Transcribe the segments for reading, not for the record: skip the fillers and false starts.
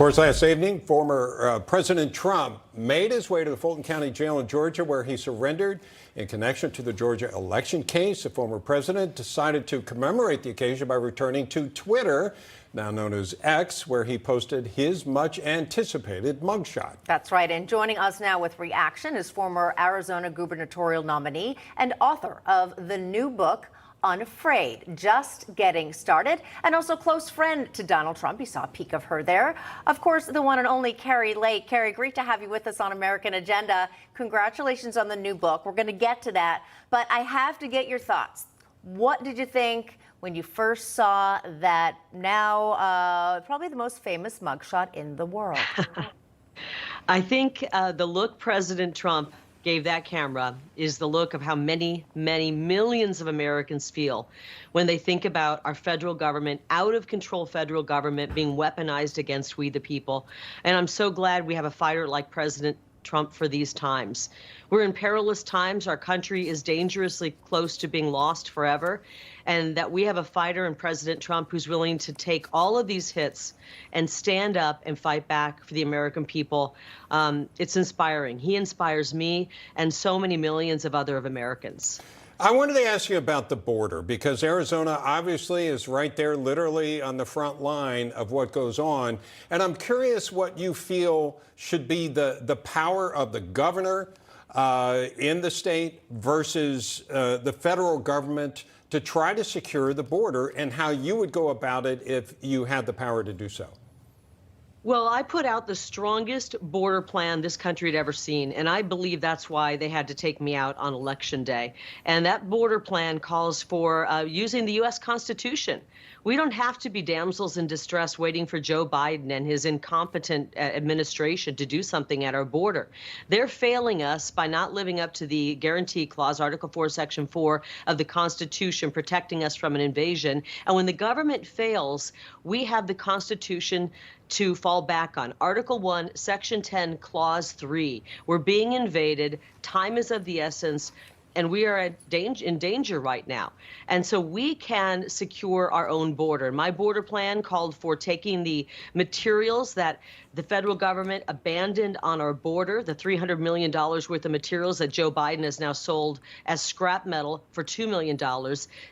course, last evening, former President Trump made his way to the Fulton County Jail in Georgia, where he surrendered in connection to the Georgia election case. The former president decided to commemorate the occasion by returning to Twitter, now known as X, where he posted his much anticipated mugshot. That's right. And joining us now with reaction is former Arizona gubernatorial nominee and author of the new book, Unafraid, just getting started, and also close friend to Donald Trump. You saw a peek of her there. Of course, the one and only Kari Lake. Kari, great to have you with us on American Agenda. Congratulations on the new book. We're going to get to that, but I have to get your thoughts. What did you think when you first saw that now probably the most famous mugshot in the world? I think the look President Trump gave that camera is the look of how many, many millions of Americans feel when they think about our federal government, out of control federal government being weaponized against we the people. And I'm so glad we have a fighter like President Trump for these times. We're in perilous times. Our country is dangerously close to being lost forever. And that we have a fighter in President Trump who's willing to take all of these hits and stand up and fight back for the American people. It's inspiring. He inspires me and so many millions of other Americans. I wanted to ask you about the border, because Arizona obviously is right there, literally on the front line of what goes on. And I'm curious what you feel should be the power of the governor in the state versus the federal government to try to secure the border, and how you would go about it if you had the power to do so. Well, I put out the strongest border plan this country had ever seen, and I believe that's why they had to take me out on Election Day. And that border plan calls for using the U.S. Constitution. We don't have to be damsels in distress waiting for Joe Biden and his incompetent administration to do something at our border. They're failing us by not living up to the Guarantee Clause, Article 4, Section 4 of the Constitution, protecting us from an invasion. And when the government fails, we have the Constitution to fall back on. Article 1, Section 10, Clause 3. We're being invaded. Time is of the essence. And we are in danger right now. And so we can secure our own border. My border plan called for taking the materials that the federal government abandoned on our border, the $300 million worth of materials that Joe Biden has now sold as scrap metal for $2 million,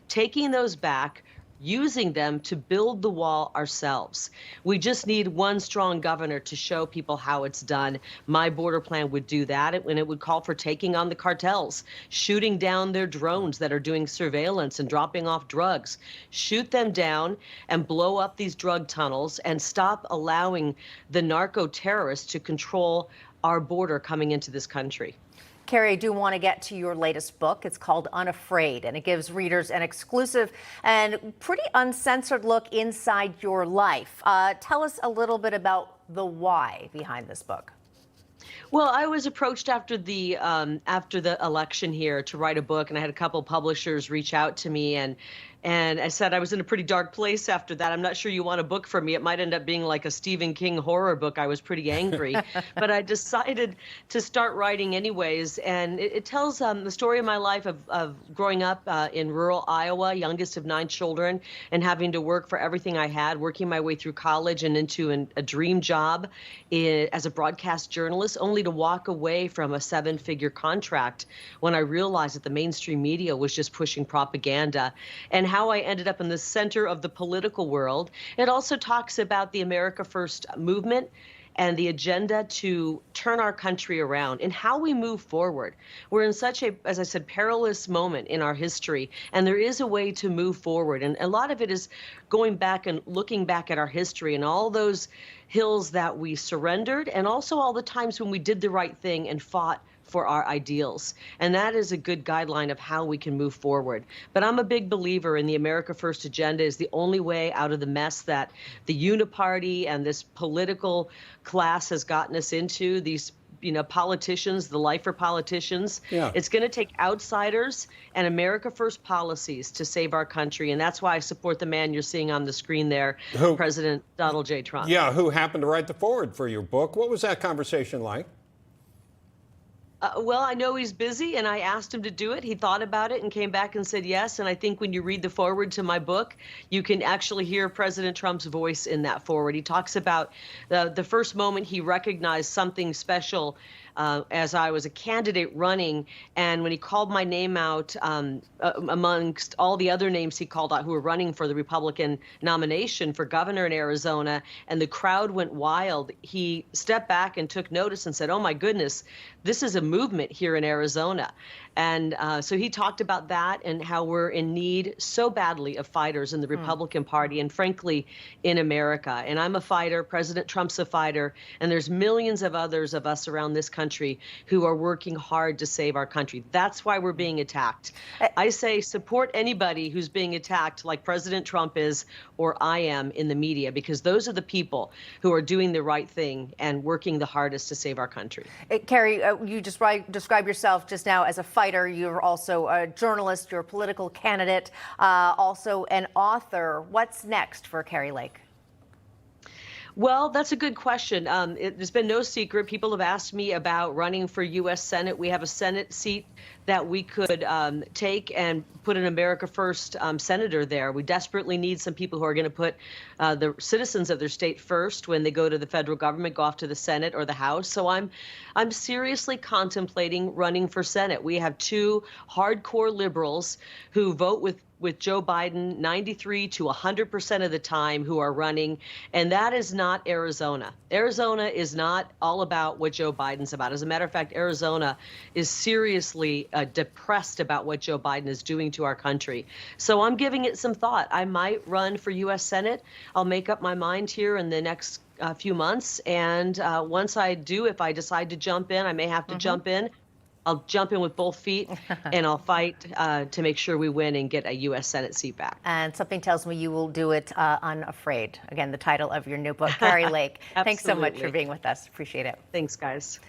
taking those back, using them to build the wall ourselves. We just need one strong governor to show people how it's done. My border plan would do that, and it would call for taking on the cartels, shooting down their drones that are doing surveillance and dropping off drugs. Shoot them down and blow up these drug tunnels and stop allowing the narco-terrorists to control our border coming into this country. Kari, I do want to get to your latest book. It's called Unafraid, and it gives readers an exclusive and pretty uncensored look inside your life. Tell us a little bit about the why behind this book. Well, I was approached after the election here to write a book, and I had a couple publishers reach out to me, and I said I was in a pretty dark place after that. I'm not sure you want a book from me. It might end up being like a Stephen King horror book. I was pretty angry, but I decided to start writing anyways. And it tells the story of my life of growing up in rural Iowa, youngest of 9 children, and having to work for everything I had, working my way through college and into a dream job as a broadcast journalist, only to walk away from a 7-figure contract when I realized that the mainstream media was just pushing propaganda, and how I ended up in the center of the political world. It also talks about the America First movement and the agenda to turn our country around and how we move forward. We're in such a, as I said, perilous moment in our history, and there is a way to move forward. And a lot of it is going back and looking back at our history and all those hills that we surrendered, and also all the times when we did the right thing and fought for our ideals. And that is a good guideline of how we can move forward. But I'm a big believer in the America First agenda is the only way out of the mess that the uniparty and this political class has gotten us into, these politicians, the lifer politicians. Yeah. It's going to take outsiders and America First policies to save our country. And that's why I support the man you're seeing on the screen there, President Donald J. Trump. Yeah, who happened to write the foreword for your book. What was that conversation like? Well, I know he's busy, and I asked him to do it. He thought about it and came back and said yes. And I think when you read the foreword to my book, you can actually hear President Trump's voice in that foreword. He talks about the first moment he recognized something special as I was a candidate running, and when he called my name out amongst all the other names he called out who were running for the Republican nomination for governor in Arizona, and the crowd went wild, he stepped back and took notice and said, "Oh my goodness, this is a movement here in Arizona." And so he talked about that and how we're in need so badly of fighters in the Republican Party and frankly in America. And I'm a fighter, President Trump's a fighter, and there's millions of others of us around this country who are working hard to save our country. That's why we're being attacked. I say support anybody who's being attacked like President Trump is or I am in the media, because those are the people who are doing the right thing and working the hardest to save our country. Kari, you just describe yourself just now as a fighter. You're also a journalist, you're a political candidate, also an author. What's next for Kari Lake? Well, that's a good question. There's been no secret. People have asked me about running for U.S. Senate. We have a Senate seat that we could take and put an America First senator there. We desperately need some people who are going to put the citizens of their state first when they go to the federal government, go off to the Senate or the House. So I'm seriously contemplating running for Senate. We have two hardcore liberals who vote with Joe Biden 93 to 100% of the time who are running, and that is not Arizona. Arizona is not all about what Joe Biden's about. As a matter of fact, Arizona is seriously depressed about what Joe Biden is doing to our country. So I'm giving it some thought. I might run for U.S. Senate. I'll make up my mind here in the next few months, and once I do, if I decide to jump in, I may have to jump in. I'll jump in with both feet, and I'll fight to make sure we win and get a U.S. Senate seat back. And something tells me you will do it unafraid. Again, the title of your new book, Kari Lake. Thanks so much for being with us. Appreciate it. Thanks, guys.